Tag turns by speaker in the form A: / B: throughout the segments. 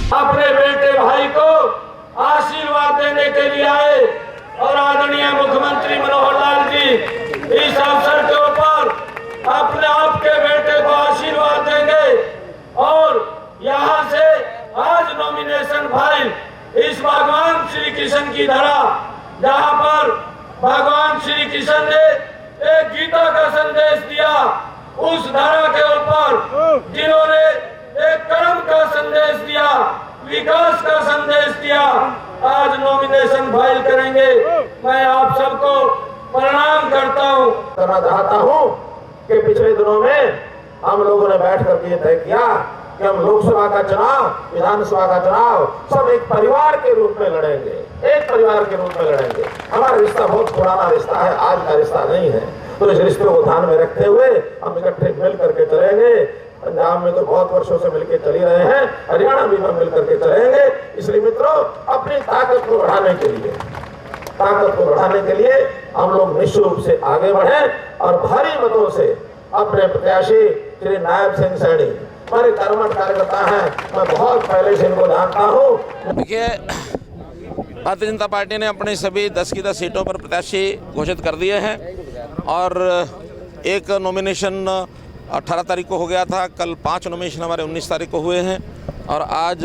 A: अपने बेटे भाई को आशीर्वाद देने के लिए आए और आदरणीय मुख्यमंत्री मनोहर लाल जी इस अवसर के ऊपर अपने आपके बेटे को आशीर्वाद देंगे और यहाँ से आज नॉमिनेशन फाइल इस भगवान श्री कृष्ण की धरा, जहाँ पर भगवान श्री कृष्ण ने एक गीता का संदेश दिया, उस धरा के ऊपर जिन्होंने एक कर्म का संदेश दिया, विकास का संदेश दिया, आज नॉमिनेशन फाइल करेंगे। मैं आप सबको प्रणाम करता हूँ।
B: करना चाहता हूँ कि पिछले दिनों में हम लोगों ने बैठ करके ये तय किया कि हम लोकसभा का चुनाव, विधानसभा का चुनाव सब एक परिवार के रूप में लड़ेंगे, एक परिवार के रूप में लड़ेंगे। हमारा रिश्ता बहुत पुराना रिश्ता है, आज का रिश्ता नहीं है। तो इस रिश्ते को ध्यान में रखते हुए हम इकट्ठे मिल करके चलेंगे। पंजाब में तो बहुत वर्षों से मिलकर चल रहे हैं, हरियाणा भी हम मिल करके चलेंगे। इसलिए मित्रों, अपनी ताकत को बढ़ाने के लिए हम लोग निश्चित रूप से आगे बढ़े और भारी मतों से अपने प्रत्याशी श्री नायब सिंह सैनी हमारे कर्मठ कार्यकर्ता हैं, मैं बहुत पहले से इनको जानता हूँ।
C: देखिए, भारतीय जनता पार्टी ने अपने सभी 10 की 10 सीटों पर प्रत्याशी घोषित कर दिए हैं और एक नॉमिनेशन 18 तारीख को हो गया था। कल 5 नॉमिनेशन हमारे 19 तारीख को हुए हैं और आज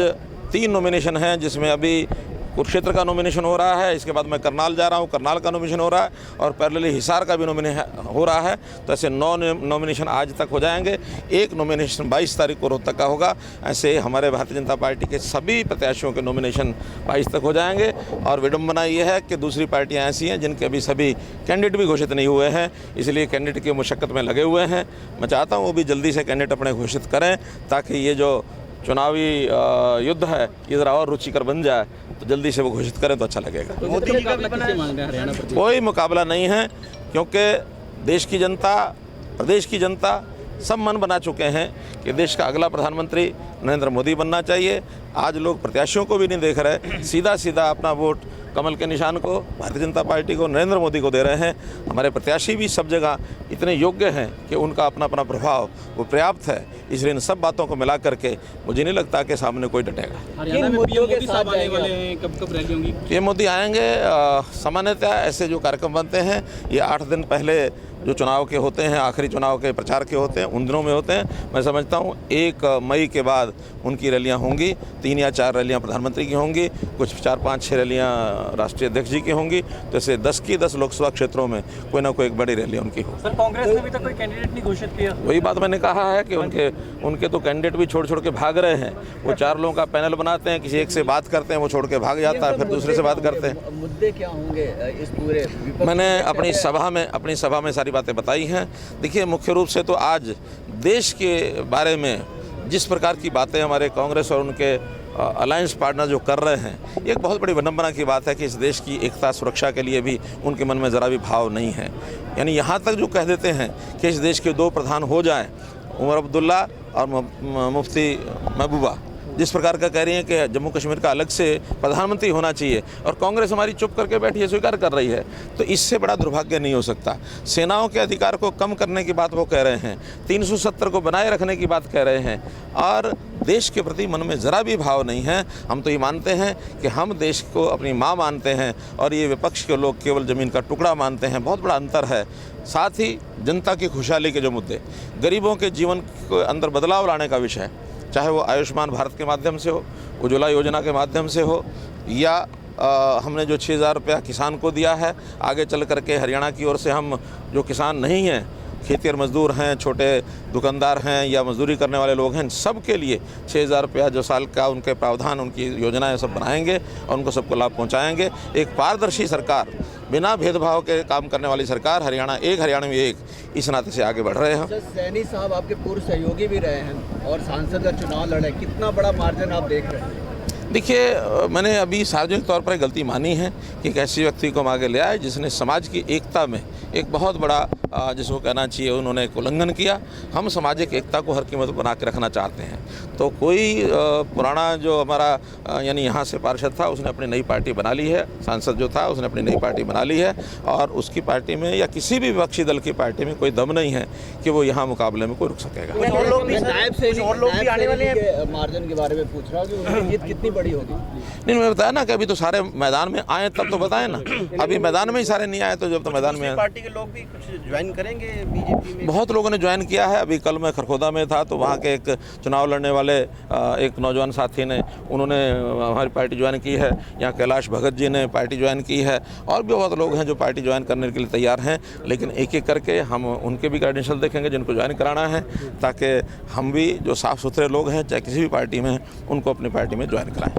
C: 3 नॉमिनेशन हैं, जिसमें अभी कुरुक्षेत्र का नॉमिनेशन हो रहा है, इसके बाद मैं करनाल जा रहा हूँ, करनाल का नॉमिनेशन हो रहा है और पैरेलली हिसार का भी नॉमिनेशन हो रहा है। तो ऐसे 9 नॉमिनेशन आज तक हो जाएंगे। एक नॉमिनेशन 22 तारीख को रोहतक का होगा। ऐसे हमारे भारतीय जनता पार्टी के सभी प्रत्याशियों के नॉमिनेशन 22 तक हो जाएंगे। और विडम्बना ये है कि दूसरी पार्टियाँ ऐसी हैं जिनके अभी सभी कैंडिडेट भी घोषित नहीं हुए हैं, इसलिए कैंडिडेट की मुशक्क़त में लगे हुए हैं। मैं चाहता हूँ वो भी जल्दी से कैंडिडेट अपने घोषित करें ताकि ये जो चुनावी युद्ध है ये ज़रा और रुचिकर बन जाए, तो जल्दी से वो घोषित करें तो अच्छा लगेगा। कोई मुकाबला नहीं है, क्योंकि देश की जनता, प्रदेश की जनता सब मन बना चुके हैं कि देश का अगला प्रधानमंत्री नरेंद्र मोदी बनना चाहिए। आज लोग प्रत्याशियों को भी नहीं देख रहे, सीधा सीधा अपना वोट कमल के निशान को, भारतीय जनता पार्टी को, नरेंद्र मोदी को दे रहे हैं। हमारे प्रत्याशी भी सब जगह इतने योग्य हैं कि उनका अपना अपना प्रभाव वो पर्याप्त है। इसलिए इन सब बातों को मिला करके मुझे नहीं लगता कि सामने कोई डटेगा।
D: हरियाणा में मोदी साहब आने वाले हैं, कब रैली होंगी?
C: ये मोदी आएंगे। सामान्यतः ऐसे जो कार्यक्रम बनते हैं ये 8 दिन पहले जो चुनाव के होते हैं, आखिरी चुनाव के प्रचार के होते हैं, उन दिनों में होते हैं। मैं समझता हूँ 1 मई के बाद उनकी रैलियाँ होंगी। 3 या 4 रैलियाँ प्रधानमंत्री की होंगी, कुछ 4, 5, 6 रैलियाँ राष्ट्रीय अध्यक्ष जी की होंगी। तो ऐसे 10 की 10 लोकसभा क्षेत्रों में कोई ना कोई एक बड़ी रैली उनकी हो।
D: सर, कांग्रेस ने अभी तक कोई कैंडिडेट नहीं घोषित किया?
C: वही बात मैंने कहा है कि उनके तो कैंडिडेट भी छोड़ के भाग रहे हैं। वो 4 लोगों का पैनल बनाते हैं, किसी एक से बात करते हैं, वो छोड़ के भाग जाता है, फिर दूसरे से बात करते हैं।
D: मुद्दे क्या होंगे इस पूरे?
C: मैंने अपनी सभा में सारी बातें बताई हैं। देखिए, मुख्य रूप से तो आज देश के बारे में जिस प्रकार की बातें हमारे कांग्रेस और उनके अलायंस पार्टनर जो कर रहे हैं, ये एक बहुत बड़ी विडंबना की बात है कि इस देश की एकता सुरक्षा के लिए भी उनके मन में ज़रा भी भाव नहीं है। यानी यहाँ तक जो कह देते हैं कि इस देश के 2 प्रधान हो जाएं, उमर अब्दुल्ला और मुफ्ती महबूबा, जिस प्रकार का कह रही हैं कि जम्मू कश्मीर का अलग से प्रधानमंत्री होना चाहिए, और कांग्रेस हमारी चुप करके बैठी है, स्वीकार कर रही है, तो इससे बड़ा दुर्भाग्य नहीं हो सकता। सेनाओं के अधिकार को कम करने की बात वो कह रहे हैं, 370 को बनाए रखने की बात कह रहे हैं, और देश के प्रति मन में ज़रा भी भाव नहीं है। हम तो ये मानते हैं कि हम देश को अपनी माँ मानते हैं और ये विपक्ष के लोग केवल ज़मीन का टुकड़ा मानते हैं। बहुत बड़ा अंतर है। साथ ही जनता की खुशहाली के जो मुद्दे, गरीबों के जीवन के अंदर बदलाव लाने का विषय, चाहे वो आयुष्मान भारत के माध्यम से हो, उज्ज्वला योजना के माध्यम से हो, या हमने जो 6,000 रुपया किसान को दिया है, आगे चल करके हरियाणा की ओर से हम जो किसान नहीं हैं, खेती और मजदूर हैं, छोटे दुकानदार हैं या मजदूरी करने वाले लोग हैं, सब के लिए 6,000 रुपया जो साल का उनके प्रावधान, उनकी योजनाएं सब बनाएंगे और उनको सबको लाभ पहुंचाएंगे। एक पारदर्शी सरकार, बिना भेदभाव के काम करने वाली सरकार, हरियाणा में एक, इस नाते से आगे बढ़ रहे हैं।
D: सैनी साहब आपके पूर्व सहयोगी भी रहे हैं और सांसद का चुनाव लड़े, कितना बड़ा मार्जिन आप देख रहे हैं?
C: देखिए, मैंने अभी सार्वजनिक तौर पर गलती मानी है कि एक ऐसे व्यक्ति को हम आगे ले आए जिसने समाज की एकता में एक बहुत बड़ा जिसको कहना चाहिए उन्होंने एक उल्लंघन किया। हम सामाजिक एकता को हर कीमत पर बना के रखना चाहते हैं। तो कोई पुराना जो हमारा यानी यहाँ से पार्षद था उसने अपनी नई पार्टी बना ली है, सांसद जो था उसने अपनी नई पार्टी बना ली है और उसकी पार्टी में या किसी भी विपक्षी दल की पार्टी में कोई दम नहीं है कि वो यहाँ मुकाबले में कोई रुक सकेगा।
D: और लोग भी आने वाले हैं। मार्जिन के बारे में पूछ रहा हूँ कि उनकी जीत कितनी बड़ी होगी?
C: नहीं, मैं बताया ना कि अभी तो सारे मैदान में आए तब तो बताएं ना। अभी मैदान में ही सारे नहीं आए तो जब तो मैदान में
D: पार्टी के लोग भी कुछ ज्वाइन करेंगे बीजेपी में?
C: बहुत लोगों ने ज्वाइन किया है। अभी कल मैं खरखोदा में था तो वहाँ के एक चुनाव लड़ने वाले एक नौजवान साथी ने उन्होंने हमारी पार्टी ज्वाइन की है। यहाँ कैलाश भगत जी ने पार्टी ज्वाइन की है और भी बहुत लोग हैं जो पार्टी ज्वाइन करने के लिए तैयार हैं। लेकिन एक एक करके हम उनके भी क्रेडेंशियल देखेंगे जिनको ज्वाइन कराना है, ताकि हम भी जो साफ़ सुथरे लोग हैं चाहे किसी भी पार्टी में हैं उनको अपनी पार्टी में ज्वाइन कराएं।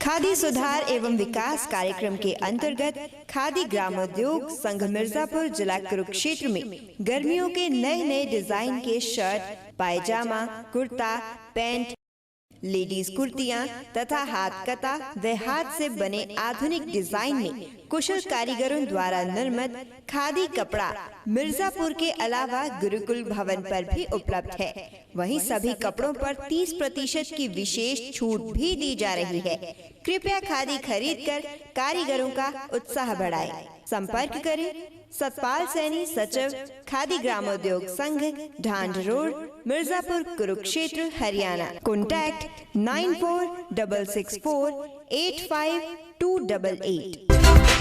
E: खादी सुधार एवं विकास कार्यक्रम के अंतर्गत खादी ग्रामोद्योग संघ मिर्जापुर जिला कुरुक्षेत्र में गर्मियों के नए नए डिजाइन के शर्ट, पायजामा, कुर्ता, पैंट, लेडीज कुर्तियां तथा हाथ कता व हाथ से बने आधुनिक डिजाइन में कुशल कारीगरों द्वारा निर्मित खादी कपड़ा मिर्जापुर के अलावा गुरुकुल भवन पर भी उपलब्ध है। वहीं सभी कपड़ों पर 30% की विशेष छूट भी दी जा रही है। कृपया खादी खरीद कर कारीगरों का उत्साह बढ़ाएं। संपर्क करें सतपाल सैनी, सचिव, खादी ग्रामोद्योग संघ, ढांड रोड, मिर्जापुर, कुरुक्षेत्र, हरियाणा। कॉन्टैक्ट 9466485288।